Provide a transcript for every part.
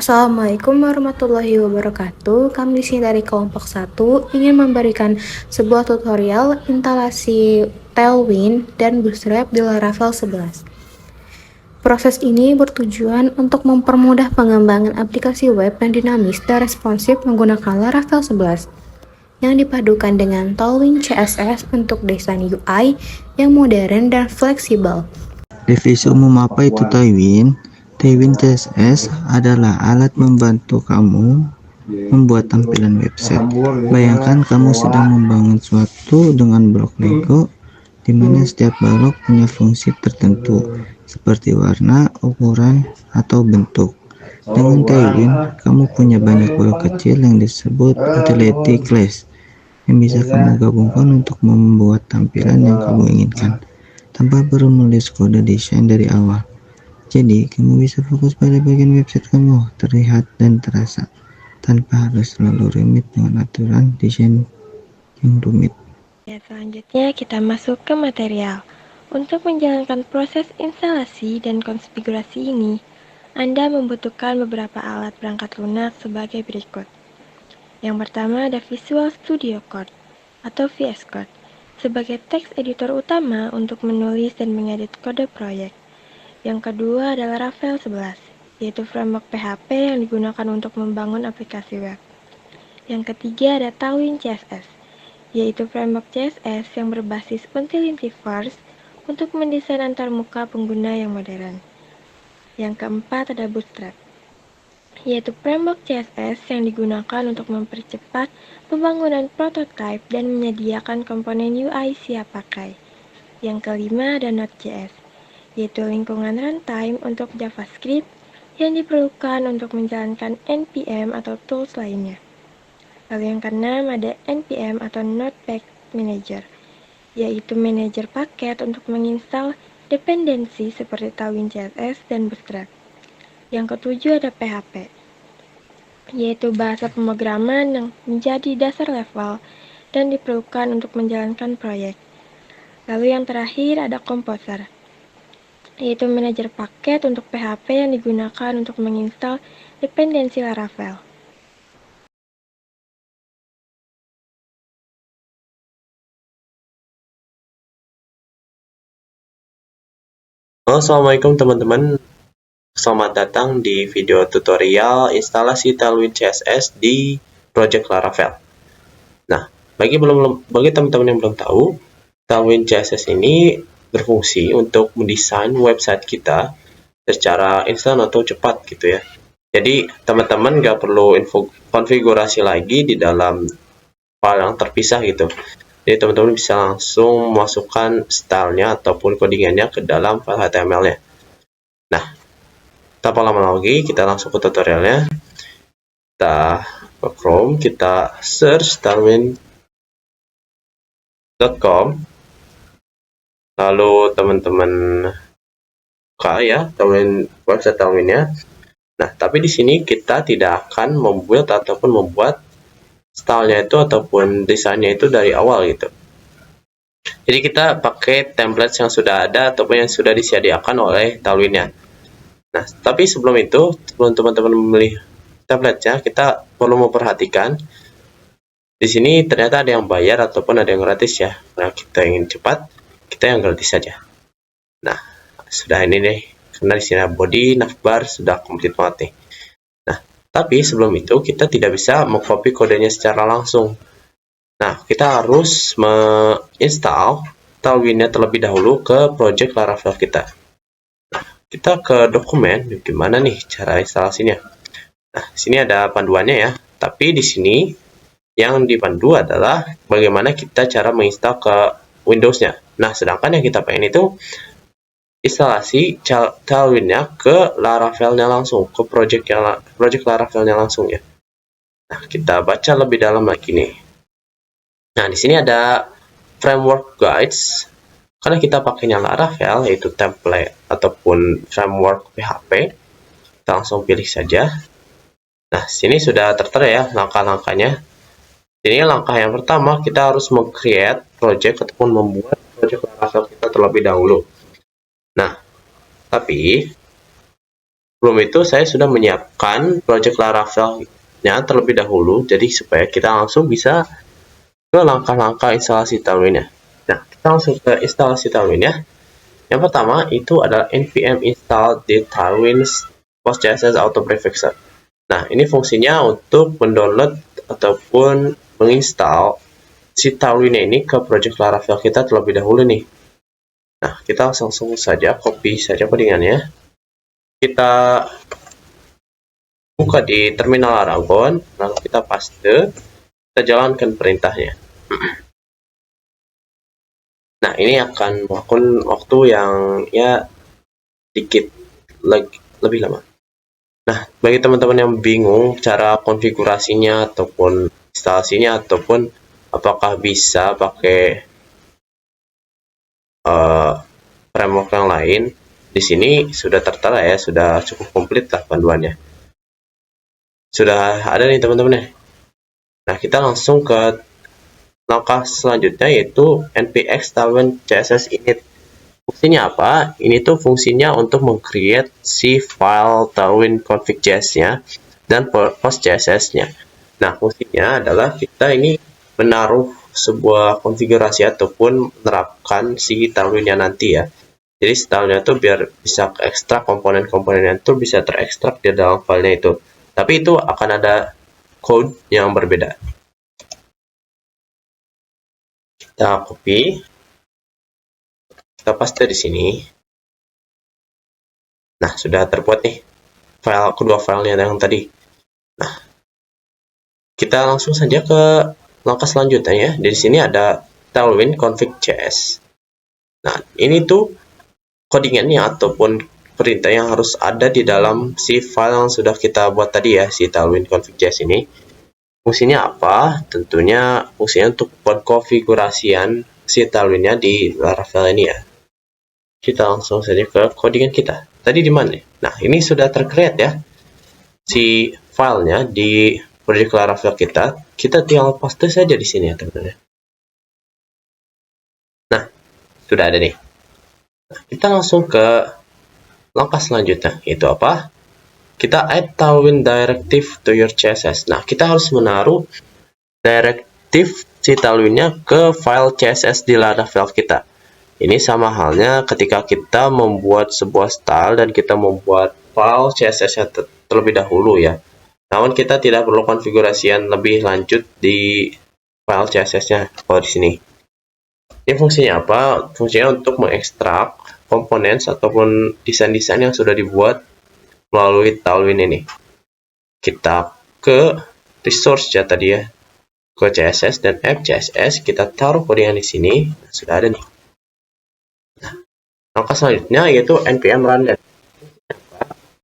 Assalamualaikum warahmatullahi wabarakatuh. Kami di sini dari kelompok 1 ingin memberikan sebuah tutorial instalasi Tailwind dan Bootstrap di Laravel 11. Proses ini bertujuan untuk mempermudah pengembangan aplikasi web yang dinamis dan responsif menggunakan Laravel 11 yang dipadukan dengan Tailwind CSS untuk desain UI yang modern dan fleksibel. Definisi umum apa itu Tailwind? Tailwind CSS adalah alat membantu kamu membuat tampilan website. Bayangkan kamu sedang membangun suatu dengan blok Lego, di mana setiap blok punya fungsi tertentu, seperti warna, ukuran, atau bentuk. Dengan Tailwind, kamu punya banyak blok kecil yang disebut utility class, yang bisa kamu gabungkan untuk membuat tampilan yang kamu inginkan, tanpa perlu menulis kode desain dari awal. Jadi, kamu bisa fokus pada bagian website kamu terlihat dan terasa, tanpa harus selalu rumit dengan aturan desain yang rumit. Selanjutnya kita masuk ke material. Untuk menjalankan proses instalasi dan konfigurasi ini, Anda membutuhkan beberapa alat perangkat lunak sebagai berikut. Yang pertama ada Visual Studio Code atau VS Code sebagai teks editor utama untuk menulis dan mengedit kode proyek. Yang kedua adalah Laravel 11, yaitu framework PHP yang digunakan untuk membangun aplikasi web. Yang ketiga ada Tailwind CSS, yaitu framework CSS yang berbasis Utility-First untuk mendesain antarmuka pengguna yang modern. Yang keempat ada Bootstrap, yaitu framework CSS yang digunakan untuk mempercepat pembangunan prototipe dan menyediakan komponen UI siap pakai. Yang kelima ada Node.js, yaitu lingkungan runtime untuk JavaScript yang diperlukan untuk menjalankan NPM atau tools lainnya. Lalu yang keenam ada NPM atau Node Package Manager, yaitu manajer paket untuk menginstal dependensi seperti Tailwind CSS dan Bootstrap. Yang ketujuh ada PHP, yaitu bahasa pemrograman yang menjadi dasar level dan diperlukan untuk menjalankan proyek. Lalu yang terakhir ada Composer, yaitu manajer paket untuk PHP yang digunakan untuk menginstal dependensi Laravel. Halo, assalamualaikum teman-teman. Selamat datang di video tutorial instalasi Tailwind CSS di project Laravel. Nah, bagi teman-teman yang belum tahu, Tailwind CSS ini berfungsi untuk mendesain website kita secara instan atau cepat gitu ya. Jadi teman-teman nggak perlu konfigurasi lagi di dalam file yang terpisah gitu. Jadi teman-teman bisa langsung masukkan stylenya ataupun codingannya ke dalam file HTML-nya. Nah, tanpa lama lagi kita langsung ke tutorialnya. Kita ke Chrome, kita search tailwind.com. Lalu teman-teman buka ya website Tailwind-nya. Nah, tapi di sini kita tidak akan membuat stylenya itu ataupun desainnya itu dari awal gitu. Jadi kita pakai template yang sudah ada ataupun yang sudah disediakan oleh Tailwind-nya. Nah, tapi sebelum teman-teman memilih template-nya, kita perlu memperhatikan di sini ternyata ada yang bayar ataupun ada yang gratis ya. Nah, kita ingin cepat, kita yang gratis saja. Nah, sudah ini nih, karena di sini body, navbar sudah komplit banget nih. Nah, tapi sebelum itu kita tidak bisa mengcopy kodenya secara langsung. Nah, kita harus menginstal Tailwind-nya terlebih dahulu ke project Laravel kita. Nah, kita ke dokumen, gimana nih cara instalasinya? Nah, di sini ada panduannya ya. Tapi di sini yang dipandu adalah bagaimana kita cara menginstal ke Windows-nya. Nah, sedangkan yang kita pengen itu instalasi Tailwind-nya ke Laravel-nya langsung, ke project Laravel-nya langsung ya. Nah, kita baca lebih dalam lagi nih. Nah, di sini ada framework guides Karena kita pakainya Laravel, yaitu template ataupun framework PHP, kita langsung pilih saja. Nah, sini sudah tertera ya langkah-langkahnya. Ini langkah yang pertama, kita harus meng-create project ataupun membuat project Laravel kita terlebih dahulu. Nah, tapi sebelum itu saya sudah menyiapkan project Laravel-nya terlebih dahulu, jadi supaya kita langsung bisa ke langkah-langkah instalasi Tailwind-nya. Nah, kita langsung ke instalasi Tailwind-nya. Yang pertama itu adalah npm install the Tailwind PostCSS Auto Prefixer. Nah, ini fungsinya untuk mendownload ataupun menginstal si Tailwind ini ke project Laravel kita terlebih dahulu nih. Nah, kita langsung saja copy saja codingannya. Kita buka di terminal Aragon, lalu kita paste, kita jalankan perintahnya. Nah, ini akan memakan waktu yang ya sedikit lebih lama. Nah, bagi teman-teman yang bingung cara konfigurasinya ataupun instalasinya ataupun apakah bisa pakai framework yang lain, di sini sudah tertera ya, sudah cukup komplit lah panduannya. Sudah ada nih teman-teman ya. Nah, kita langsung ke langkah selanjutnya yaitu npx Tailwind CSS init. Fungsinya apa? Ini tuh fungsinya untuk meng-create si file Tailwind config.js-nya dan post.css-nya. Nah, fungsinya adalah kita ini menaruh sebuah konfigurasi ataupun menerapkan si Tailwind-nya nanti ya. Jadi stylenya tuh biar bisa ekstrak komponen-komponennya itu bisa terekstrak di dalam filenya itu. Tapi itu akan ada code yang berbeda. Kita copy, kita paste di sini. Nah, sudah terbuat nih kedua filenya yang tadi. Nah, kita langsung saja ke langkah selanjutnya ya. Di sini ada Tailwind config.js. Nah, ini tuh codingannya ataupun perintah yang harus ada di dalam si file yang sudah kita buat tadi ya, si Tailwind config.js ini. Fungsinya apa? Tentunya fungsinya untuk pengkonfigurasian si Tailwind-nya di Laravel ini ya. Kita langsung saja ke codingan kita. Tadi di mana? Nah, ini sudah tercreate ya. Si filenya di project Laravel kita. Kita tinggal paste saja di sini ya, teman-teman. Nah, sudah ada nih. Nah, kita langsung ke langkah selanjutnya. Itu apa? Kita add Tailwind directive to your CSS. Nah, kita harus menaruh directive si Tailwind-nya ke file CSS di Laravel kita. Ini sama halnya ketika kita membuat sebuah style dan kita membuat file CSS-nya terlebih dahulu ya. Namun kita tidak perlu konfigurasian lebih lanjut di file CSS-nya kalau di sini. Ini fungsinya apa? Fungsinya untuk mengekstrak komponen ataupun desain-desain yang sudah dibuat melalui Tailwind ini. Kita ke resource ya tadi ya, ke CSS dan app CSS, kita taruh codingan di sini. Nah, sudah ada nih. Nah, langkah selanjutnya yaitu npm run that.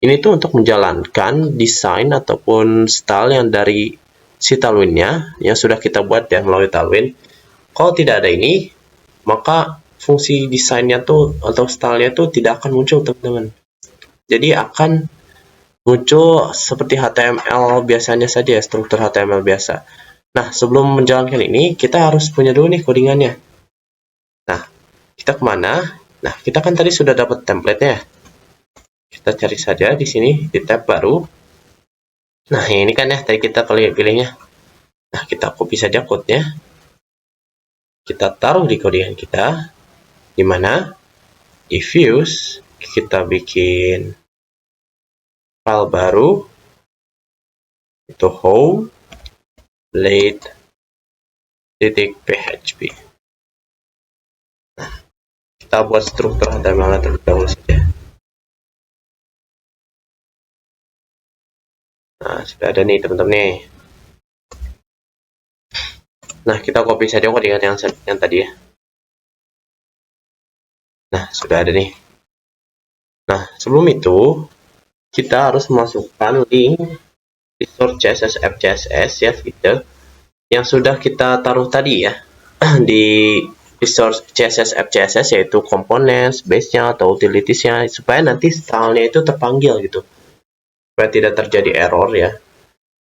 Ini tuh untuk menjalankan desain ataupun style yang dari si Tailwind-nya yang sudah kita buat ya melalui Tailwind. Kalau tidak ada ini, maka fungsi desainnya tuh atau stylenya tuh tidak akan muncul teman-teman. Jadi akan muncul seperti HTML biasanya saja ya, struktur HTML biasa. Nah, sebelum menjalankan ini, kita harus punya dulu nih codingannya. Nah, kita kemana? Nah, kita kan tadi sudah dapat template-nya. Kita cari saja di sini, di tab baru. Nah, ini kan ya, tadi kita pilihnya. Nah, kita copy saja code-nya. Kita taruh di codingan kita. Di mana? Di views, kita bikin file baru. Itu home blade.php. Nah, kita buat struktur HTML terlebih dahulu saja. Nah, sudah ada nih teman-teman nih. Nah, kita copy saja codingan yang tadi ya. Nah, sudah ada nih. Nah, sebelum itu kita harus memasukkan link resource CSS app CSS ya, fitur yang sudah kita taruh tadi ya di resource CSS FCSS, yaitu components, base-nya atau utilities-nya, supaya nanti style-nya itu terpanggil gitu, supaya tidak terjadi error ya,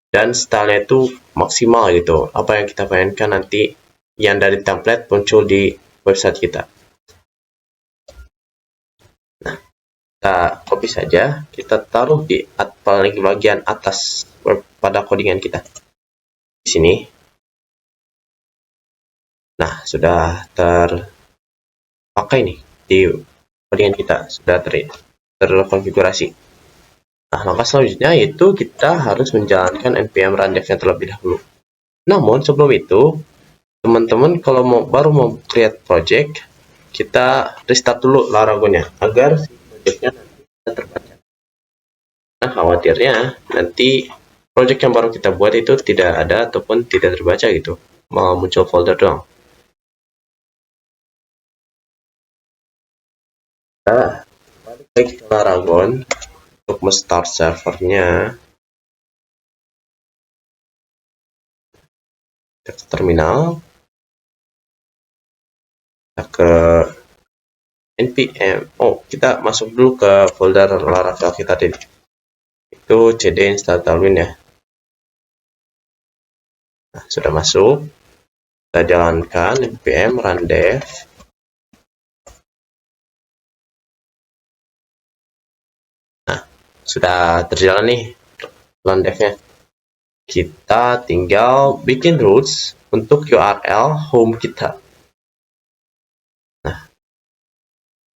dan style-nya itu maksimal gitu, apa yang kita pengenkan nanti yang dari template muncul di website kita. Nah, kita copy saja, kita taruh di paling bagian atas pada codingan kita di sini. Nah, sudah terpakai nih di codingan kita, sudah terkonfigurasi. Nah, langkah selanjutnya yaitu kita harus menjalankan npm run dev-nya terlebih dahulu. Namun sebelum itu, teman-teman kalau baru mau create project, kita restart dulu Laravelnya agar si projectnya nanti bisa terbaca. Nah, khawatirnya nanti project yang baru kita buat itu tidak ada ataupun tidak terbaca gitu, malah muncul folder doang. Nah, balik lagi ke Laravel untuk men-start servernya. Kita ke terminal, kita ke npm. Kita masuk dulu ke folder Laravel kita tadi. Itu cd install Tailwind ya. Nah, sudah masuk. Kita jalankan npm run dev. Nah, sudah terjalan nih run dev-nya. Kita tinggal bikin routes untuk URL home kita. Nah,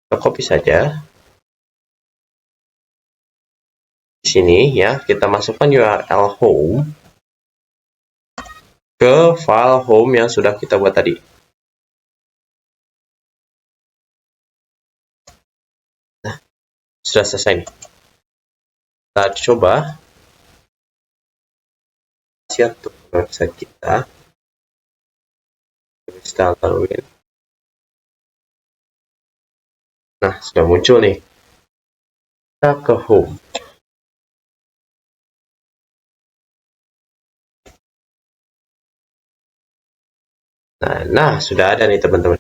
kita copy saja. Di sini ya, kita masukkan URL home ke file home yang sudah kita buat tadi. Nah, sudah selesai nih. Kita coba siap untuk website kita. Install Tailwind. Nah, sudah muncul nih. Kita ke home. Nah, sudah ada nih teman-teman.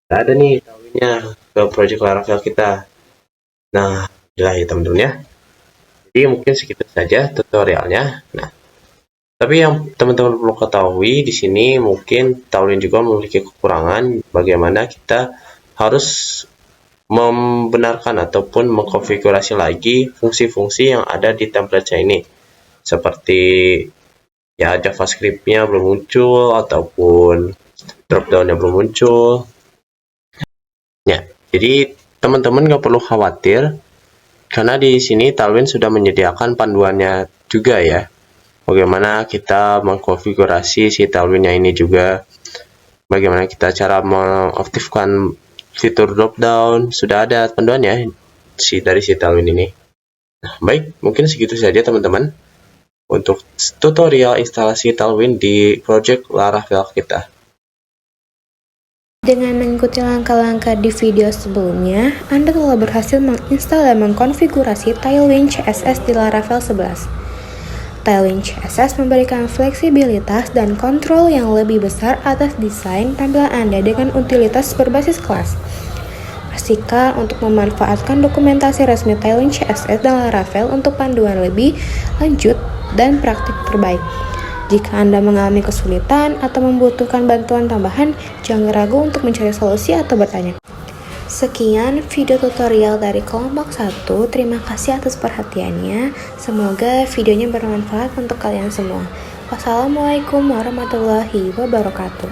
Sudah ada nih Tailwind-nya ke project Laravel kita. Nah, udah ya teman-teman ya. Jadi mungkin segitu saja tutorialnya. Nah, tapi yang teman-teman perlu ketahui di sini mungkin Tailwind juga memiliki kekurangan bagaimana kita harus membenarkan ataupun mengkonfigurasi lagi fungsi-fungsi yang ada di template-nya ini. Seperti ya JavaScript-nya belum muncul ataupun drop-down-nya belum muncul. Ya, jadi teman-teman nggak perlu khawatir karena di sini Tailwind sudah menyediakan panduannya juga ya. Bagaimana kita mengkonfigurasi si Tailwind-nya ini juga. Bagaimana kita cara mengaktifkan fitur drop-down. Sudah ada panduannya dari si Tailwind ini. Nah, baik, mungkin segitu saja teman-teman untuk tutorial instalasi Tailwind di project Laravel kita. Dengan mengikuti langkah-langkah di video sebelumnya, Anda telah berhasil menginstal dan mengkonfigurasi Tailwind CSS di Laravel 11. Tailwind CSS memberikan fleksibilitas dan kontrol yang lebih besar atas desain tampilan Anda dengan utilitas berbasis kelas. Pastikan untuk memanfaatkan dokumentasi resmi Tailwind CSS dan Laravel untuk panduan lebih lanjut dan praktik terbaik. Jika Anda mengalami kesulitan atau membutuhkan bantuan tambahan, jangan ragu untuk mencari solusi atau bertanya. Sekian video tutorial dari kelompok 1. Terima kasih atas perhatiannya. Semoga videonya bermanfaat untuk kalian semua. Wassalamualaikum warahmatullahi wabarakatuh.